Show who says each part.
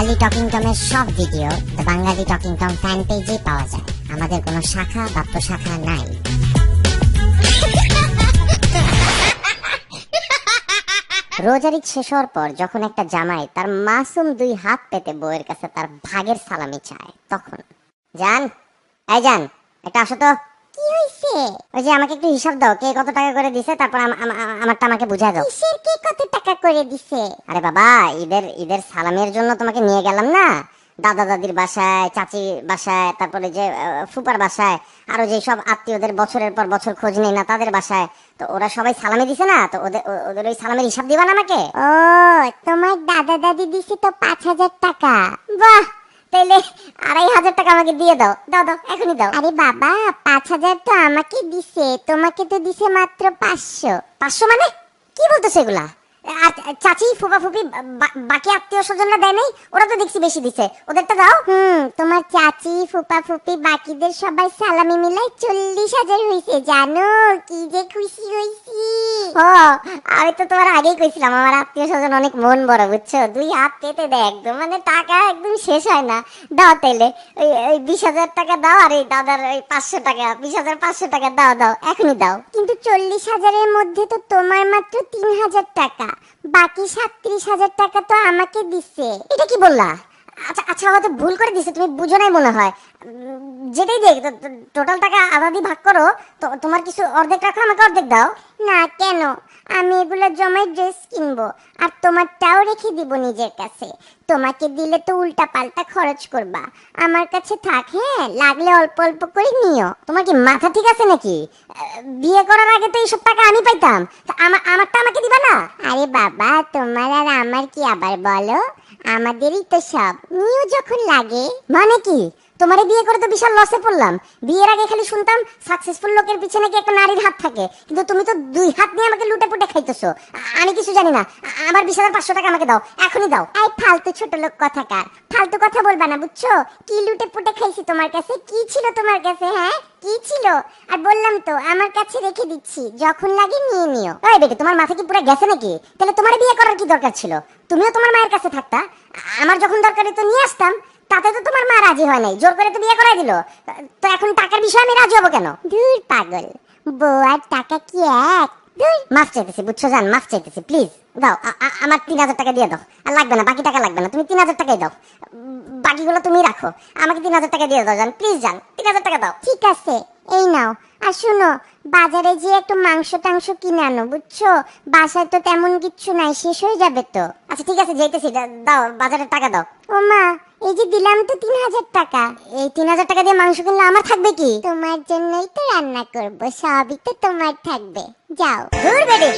Speaker 1: বাঙালি talking টমের সব video the Bangali talking Tom fan পেজে পাওয়া যায়। আমাদের কোনো শাখা বা প্রশাখা নাই। রোজার ঈদ শেষ হওয়ার পর যখন একটা জামাই তার মাসুম দুই হাত পেতে বউয়ের কাছে তার ভাগের সালামি চায়, তখন জান একটা আসো তো। কি হইছে? ওই যে আমাকে একটু হিসাব দাও, কে কত টাকা করে দিছে, তারপর আমারটা আমাকে বুঝাই দাও। কিসের কে কত টাকা করে দিছে? আরে বাবা, ঈদের সালামের জন্য তোমাকে নিয়ে গেলাম না, দাদা দাদির বাসায়, চাচির বাসায়, তারপরে যে ফুপার বাসায়, আরো যে সব আত্মীয়দের বছরের পর বছর খোঁজ নেই না তাদের বাসায়, তো ওরা সবাই সালামি দিছে না, তো ওদের ওই সালামের হিসাব দিবা না আমাকে? ও, তোমার দাদা দাদি দিছে তো 5,000 টাকা। বাহ, তাইলে 2,500 টাকা আমাকে দিয়ে দাও, দাও এখনই দাও। আরে বাবা, 5,000 তো আমাকে দিছে, তোমাকে তো দিছে মাত্র 500। 500 মানে কি বলতো সেগুলা? আর চাচি ফুপা ফুপি বাকি আত্মীয় স্বজনরা দেয় নাই? ওরা তো দেখছি বেশি দিছে, ওদেরটা দাও। তোমার চাচি ফুপা ফুপি বাকিদের সবাই সালামি মিলাই 40,000 হইছে, জানো? কি যে খুশি হইছি। ও, আমি তো তোমার আগেই কইছিলাম আমার আত্মীয় স্বজন অনেক মন বড়, বুঝছো? 2 হাত পেতে দেয় একদম, মানে টাকা একদম শেষ হয় না। দাও তাইলে ওই 20,000 টাকা দাও, আর এই দাদার ওই 500 টাকা, 20,500 টাকা দাও এখনই দাও। কিন্তু 40,000-এর মধ্যে তো তোমার মাত্র 3,000 টাকা, বাকি 37,000 টাকা তো আমাকে দিছে। এটা কি বললা? আচ্ছা হয়তো ভুল করে দিছে, তুমি বুঝো নাই মনে হয়। যেটাই দেখ, টোটাল টাকা আধা ভাগ করো, তো তোমার কিছু অর্ধেক রাখো, আমাকে অর্ধেক দাও। না কেন, আমি এগুলো জমাই ড্রেস কিনবো, আর তোমারটাও রেখে দিব নিজের কাছে। তোমাকে দিলে তো উল্টা পাল্টা খরচ করবা, আমার কাছে থাক। হ্যাঁ, লাগলে অল্প অল্প করে নিও। তোমার কি মাথা ঠিক আছে নাকি? বিয়ে করার আগে তো এইসব টাকা আমি পাইতাম, আমারটা আমাকে দিবা না? আরে বাবা, তোমার আর আমার কি আবার বলো, আমাদেরই তো সব, নিও যখন লাগে। মানে কি? তোমারে বিয়ে করে তো বিশাল লসে পড়লাম। বিয়ের আগে খালি শুনতাম সাকসেসফুল লোকের পিছনে কি একটা নারীর হাত থাকে, কিন্তু তুমি তো 2 হাত নিয়ে আমাকে লুটে পুটে খাইতেছো। আমি কিছু জানি না, আমার 20,500 টাকা আমাকে দাও, এখনই দাও। এই ফালতু ছোট লোক কথাকার, ফালতু কথা বলবা না, বুঝছো? কি লুটে পুটে খাইছি তোমার কাছে? কি ছিল তোমার কাছে? হ্যাঁ, কি ছিল? আর বললাম তো আমার কাছে রেখে দিচ্ছি, যখন লাগে নিয়ে নিও। এই বেটি, তোমার মাথা কি পুরো গেছে নাকি? তাহলে তোমার বিয়ে করার কি দরকার ছিল? তুমিও তোমার মায়ের কাছে থাকতা, আমার যখন দরকারি তো নিয়ে আসতাম। তাতে তো তোমার মা রাজি হয় নাই, জোর করে তো বিয়ে করাই দিল। তো এখন টাকার বিষয়ে আমি রাজি হবো কেন? দূর পাগল, বউ আর টাকা কি এক? মাফ চাইতেছি, বুঝছো জান, মাফ চাইতেছি, প্লিজ দাও। আমার 3,000 টাকা দিয়ে দাও। আর লাগবে না, বাকি টাকা লাগবে না, তুমি 3,000 টাকাই দাও, বাকিগুলো তুমি রাখো। আমাকে 3,000 টাকা দিয়ে দাও জান, প্লিজ জান, 3,000 টাকা দাও। ঠিক আছে, এই নাও। আর শুনো, বাজারে যে একটু মাংস টাংস কিনে আনো, বুঝছো? বাসায় তো তেমন কিচ্ছু নাই, শেষ হয়ে যাবে তো। আচ্ছা ঠিক আছে, যাইতেছি, দাও বাজারের টাকা দাও। ও মা, এই যে দিলাম তো 3,000 টাকা, এই 3,000 টাকা দিয়ে মাংস কিনলে আমার থাকবে কি? তোমার জন্যই তো রান্না করব, সবই তো তোমার থাকবে। যাও। দূর বেডি,